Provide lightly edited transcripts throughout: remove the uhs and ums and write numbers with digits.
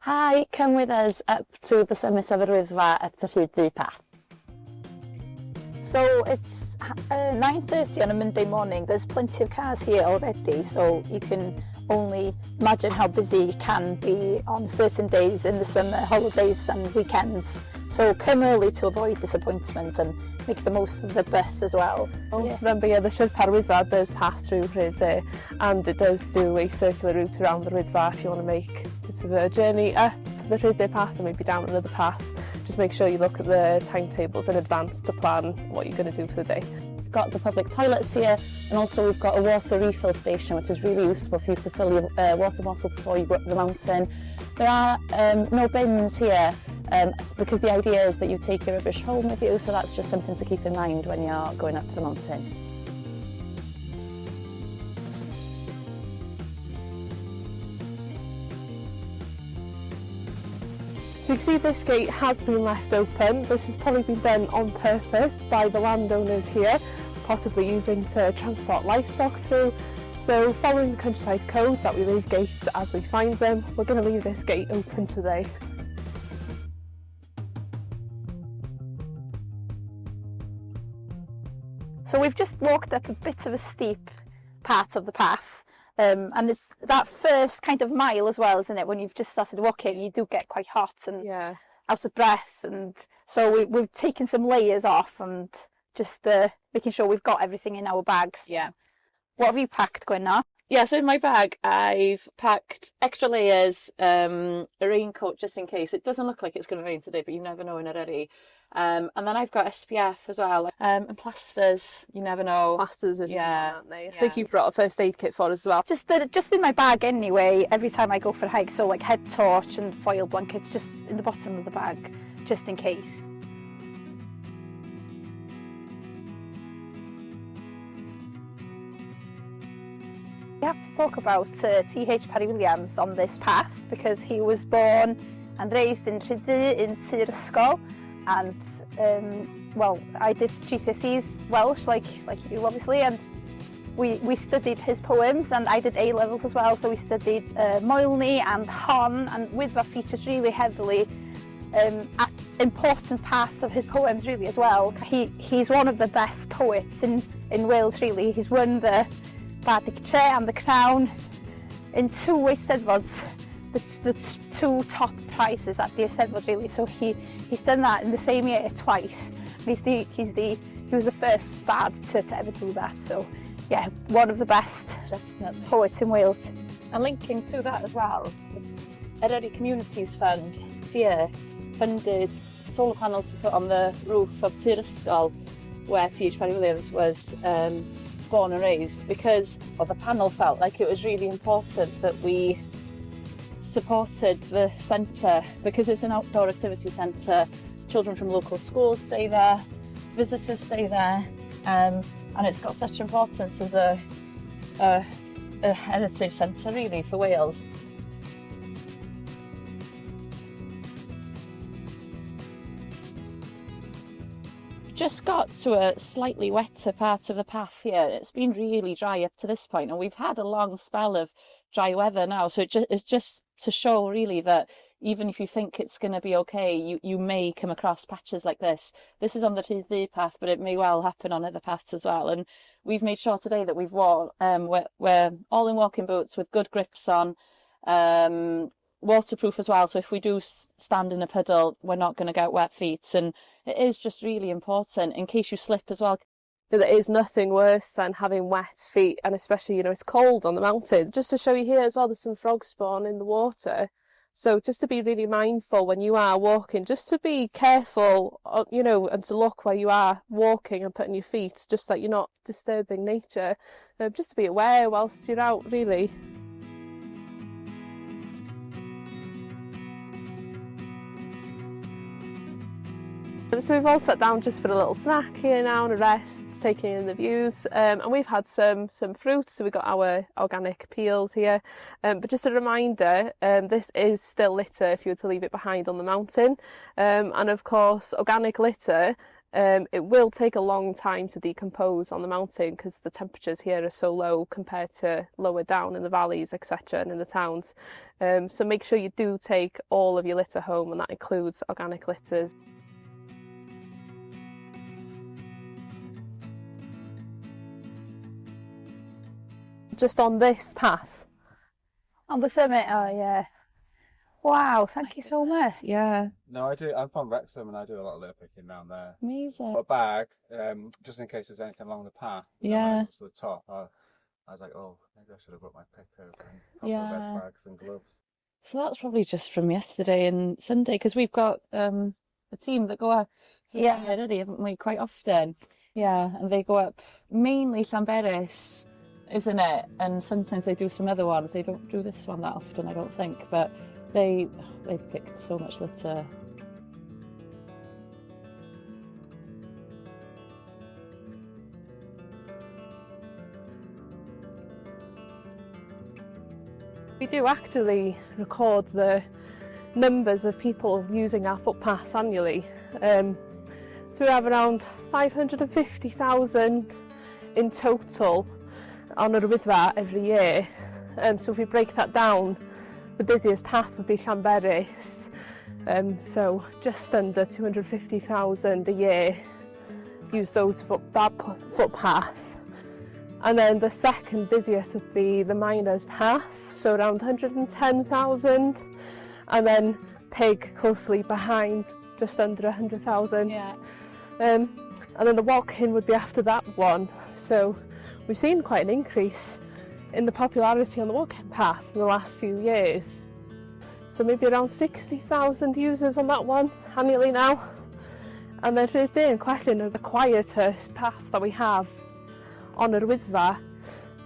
Hi, come with us up to the summit of Yr Wyddfa at the Rhyd Ddu Path. So it's 9:30 on a Monday morning. There's plenty of cars here already, so you can only imagine how busy it can be on certain days in the summer, holidays and weekends. So come early to avoid disappointments and make the most of the bus as well. Remember, the Yr Wyddfa does pass through Rhyd Ddu, and it does do a circular route around the Wyddfa if you want to make a bit of a journey up the Rhyd Ddu Path and maybe down another path. Just make sure you look at the timetables in advance to plan what you're going to do for the day. We've got the public toilets here, and also we've got a water refill station, which is really useful for you to fill your water bottle before you go up the mountain. There are no bins here, because the idea is that you take your rubbish home with you, so that's just something to keep in mind when you're going up the mountain. So you can see this gate has been left open. This has probably been done on purpose by the landowners here, possibly using to transport livestock through. So following the countryside code that we leave gates as we find them, we're going to leave this gate open today. So we've just walked up a bit of a steep part of the path. And it's that first kind of mile as well, isn't it? When you've just started walking, you do get quite hot and out of breath. And so we've taken some layers off and just making sure we've got everything in our bags. Yeah. What have you packed, Gwenno? Yeah, so in my bag, I've packed extra layers, a raincoat just in case. It doesn't look like it's going to rain today, but you never know in Eryri. And then I've got SPF as well, and plasters, you never know. Plasters are aren't they? I think you brought a first aid kit for us as well. Just in my bag anyway, every time I go for a hike, so like head torch and foil blankets just in the bottom of the bag, just in case. We have to talk about T.H. Parry Williams on this path because he was born and raised in Rhyd Ddu in Tir and well, I did GCSEs Welsh like you obviously, and we studied his poems, and I did A-levels as well, so we studied Moel and Hon, and Wyddfa features really heavily at important parts of his poems really as well. He's one of the best poets in Wales really. He's won the Bardic Chair and the Crown in two Eisteddfods, the two top prizes at the Eisteddfod really. So he's done that in the same year twice. He was the first bard to ever do that. So yeah, one of the best poets in Wales. And linking to that as well, Eryri Communities Fund this year funded solar panels to put on the roof of Tir where T.H. Parry Williams was born and raised, because the panel felt like it was really important that we supported the centre because it's an outdoor activity centre. Children from local schools stay there, visitors stay there, and it's got such importance as a heritage centre really for Wales. Just got to a slightly wetter part of the path here. It's been really dry up to this point, and we've had a long spell of dry weather now, so it's just to show really that even if you think it's going to be okay, you may come across patches like this. This is on the Rhyd Ddu Path, but it may well happen on other paths as well. And we've made sure today that we're all in walking boots with good grips on, waterproof as well, so if we do stand in a puddle, we're not going to get wet feet. And it is just really important in case you slip as well. There is nothing worse than having wet feet, and especially, it's cold on the mountain. Just to show you here as well, there's some frog spawn in the water. So just to be really mindful when you are walking, just to be careful, and to look where you are walking and putting your feet, just that you're not disturbing nature. Just to be aware whilst you're out, really. So we've all sat down just for a little snack here now and a rest, taking in the views, and we've had some fruit, so we've got our organic peels here, but just a reminder, this is still litter if you were to leave it behind on the mountain, and of course organic litter It will take a long time to decompose on the mountain because the temperatures here are so low compared to lower down in the valleys, etc., and in the towns. So make sure you do take all of your litter home, and that includes organic litters. Just on this path. On the summit, oh yeah. Wow, thank you so much. Yeah. No, I do. I'm from Wrexham and I do a lot of litter picking down there. Amazing. Got a bag, just in case there's anything along the path. Yeah. To the top, I was like, oh, maybe I should have brought my pick over and Yeah. bed bags and gloves. So that's probably just from yesterday and Sunday, because we've got a team that go up Eryri, haven't we, quite often? Yeah, and they go up mainly Llanberis, isn't it? And sometimes they do some other ones. They don't do this one that often, I don't think, but they've picked so much litter. We do actually record the numbers of people using our footpaths annually. So we have around 550,000 in total on Yr Wyddfa every year. So if we break that down, the busiest path would be Llanberis. So just under 250,000 a year use that footpath. And then the second busiest would be the Miners' Path, so around 110,000. And then Pig closely behind, just under 100,000. Yeah. And then the walking would be after that one. So we've seen quite an increase in the popularity on the walking path in the last few years. So maybe around 60,000 users on that one annually now. And then Rhyd Ddu and Catrin are the quietest paths that we have on Yr Wyddfa,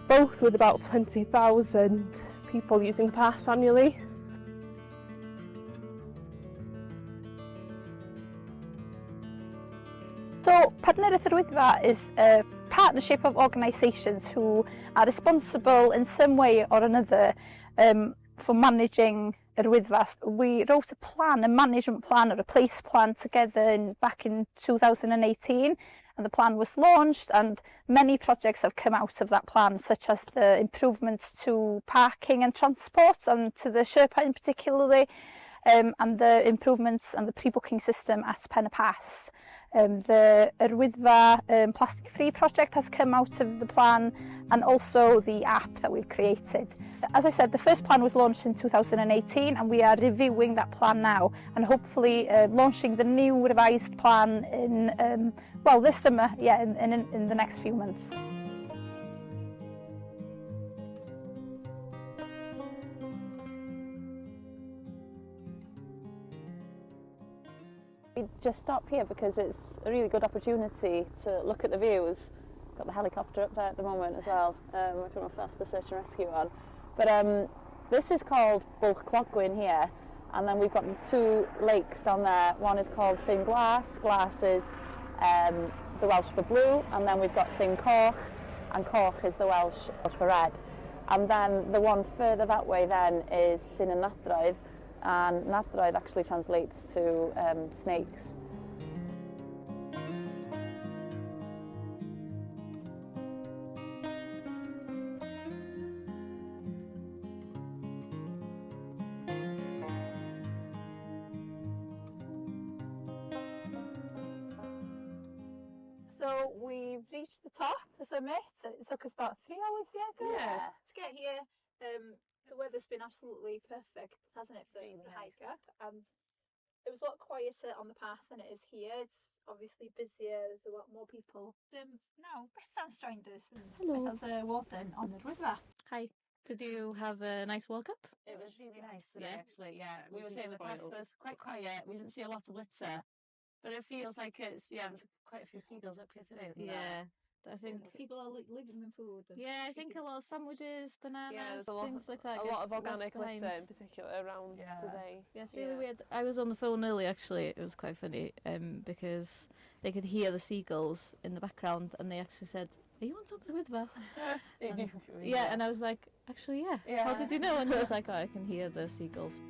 both with about 20,000 people using the paths annually. So Partnereth Yr Wyddfa is a partnership of organisations who are responsible in some way or another for managing Yr Wyddfa. We wrote a management plan or a place plan together back in 2018, and the plan was launched, and many projects have come out of that plan, such as the improvements to parking and transport, and to the Sherpa in particularly, and the improvements and the pre-booking system at Pen y Pass. The Yr Wyddfa plastic-free project has come out of the plan, and also the app that we've created. As I said, the first plan was launched in 2018, and we are reviewing that plan now, and hopefully launching the new revised plan in this summer, in the next few months. We just stop here because it's a really good opportunity to look at the views. Got the helicopter up there at the moment as well. I don't know if that's the search and rescue one. But this is called Bwlch Clogwyn here, and then we've got the two lakes down there. One is called Llyn Glas. Glas is the Welsh for blue, and then we've got Llyn Coch, and Coch is the Welsh for red. And then the one further that way then is Llyn y Nadroedd, and Nadroedd actually translates to snakes. So we've reached the top, the summit. It took us about 3 hours to get here. The weather's been absolutely perfect, hasn't it, for the hike up? It was a lot quieter on the path than it is here. It's obviously busier, there's a lot more people. Now, Bethan's joined us. Hello. Bethan's a warden on Yr Wyddfa. Hi. Did you have a nice walk up? It was really nice today, Yeah. actually, yeah. We were saying the path was quite quiet, we didn't see a lot of litter, but it feels like there's quite a few seagulls up here today, isn't there? Yeah. I think People are leaving them food. I think a lot of sandwiches, bananas, there's things like that. A get lot of organic left behind. litter in particular around today. Yeah, it's really weird. I was on the phone earlier actually. It was quite funny because they could hear the seagulls in the background, and they actually said, "Are you on top of the Wyddfa?" And I was like, "Actually, yeah. How did you know?" And he was like, "Oh, I can hear the seagulls."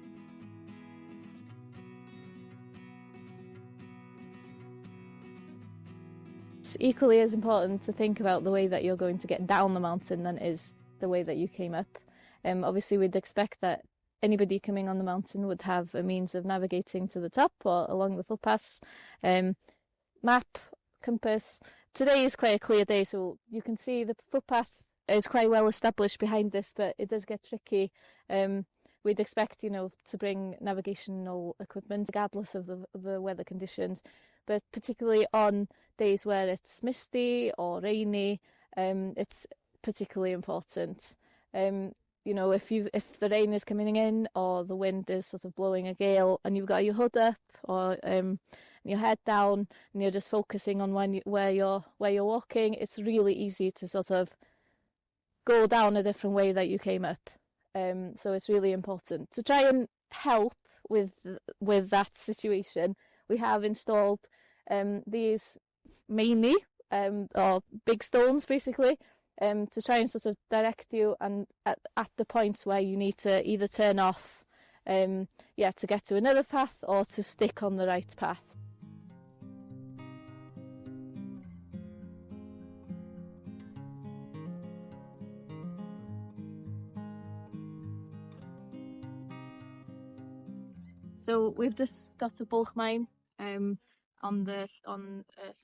it's equally as important to think about the way that you're going to get down the mountain than it is the way that you came up. Obviously, we'd expect that anybody coming on the mountain would have a means of navigating to the top or along the footpaths. Map, compass. Today is quite a clear day, so you can see the footpath is quite well established behind this, but it does get tricky. We'd expect, to bring navigational equipment regardless of the weather conditions, but particularly on days where it's misty or rainy, it's particularly important. If the rain is coming in or the wind is sort of blowing a gale and you've got your hood up or your head down and you're just focusing on where you're walking, it's really easy to sort of go down a different way that you came up. So it's really important to try and help with that situation. We have installed these mani or big stones basically to try and sort of direct you and at the points where you need to either turn off to get to another path or to stick on the right path. So we've just got a bulk mine on Rhyd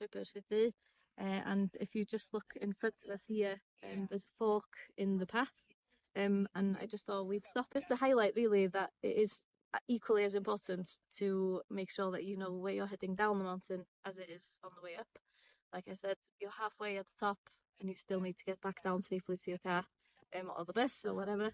Ddu, and if you just look in front of us here, there's a fork in the path, and I just thought we'd stop just to highlight really that it is equally as important to make sure that you know where you're heading down the mountain as it is on the way up. Like I said, you're halfway at the top and you still need to get back down safely to your car or the bus or whatever.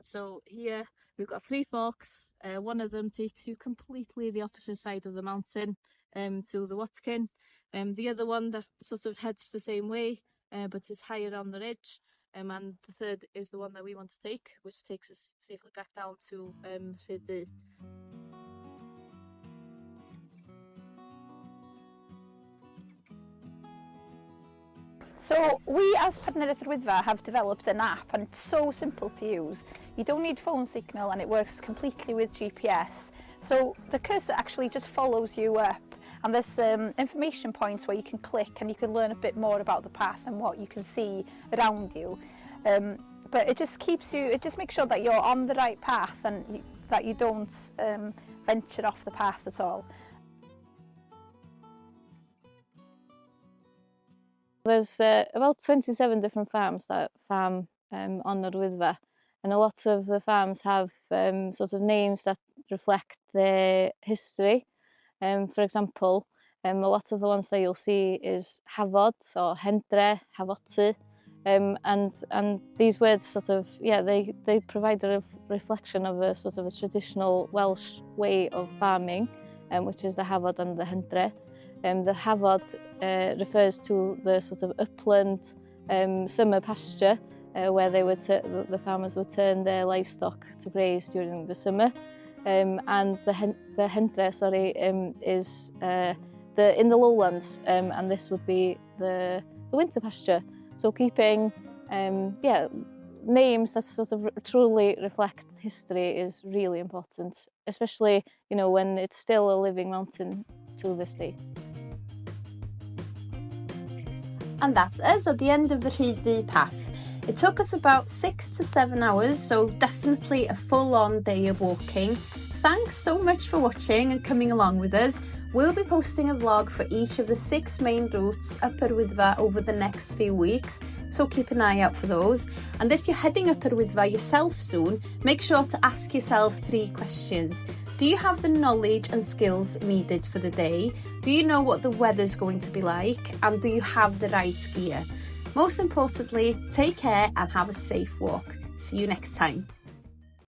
So here we've got 3 forks. One of them takes you completely the opposite side of the mountain to the Watkin. The other one that sort of heads the same way but is higher on the ridge. And the third is the one that we want to take, which takes us safely back down to Rhyd Ddu. So we as Partner Yr Wyddfa have developed an app, and it's so simple to use. You don't need phone signal and it works completely with GPS. So the cursor actually just follows you up, and there's information points where you can click and you can learn a bit more about the path and what you can see around you. But it just makes sure that you're on the right path and that you don't venture off the path at all. There's about 27 different farms that farm on Yr Wyddfa, and a lot of the farms have sort of names that reflect their history. For example, a lot of the ones that you'll see is Hafod or Hendre, Hafoti, and these words sort of, they provide a reflection of a sort of a traditional Welsh way of farming, which is the Hafod and the Hendre. The Hafod refers to the sort of upland summer pasture where the farmers would turn their livestock to graze during the summer, and the Hendre, is in the lowlands, and this would be the winter pasture. So keeping names that sort of truly reflect history is really important, especially when it's still a living mountain to this day. And that's us at the end of the Rhyd Ddu Path. It took us about 6 to 7 hours, so definitely a full-on day of walking. Thanks so much for watching and coming along with us. We'll be posting a vlog for each of the 6 main routes up Yr Wyddfa over the next few weeks, so keep an eye out for those. And if you're heading up Yr Wyddfa yourself soon, make sure to ask yourself 3 questions. Do you have the knowledge and skills needed for the day? Do you know what the weather's going to be like? And do you have the right gear? Most importantly, take care and have a safe walk. See you next time.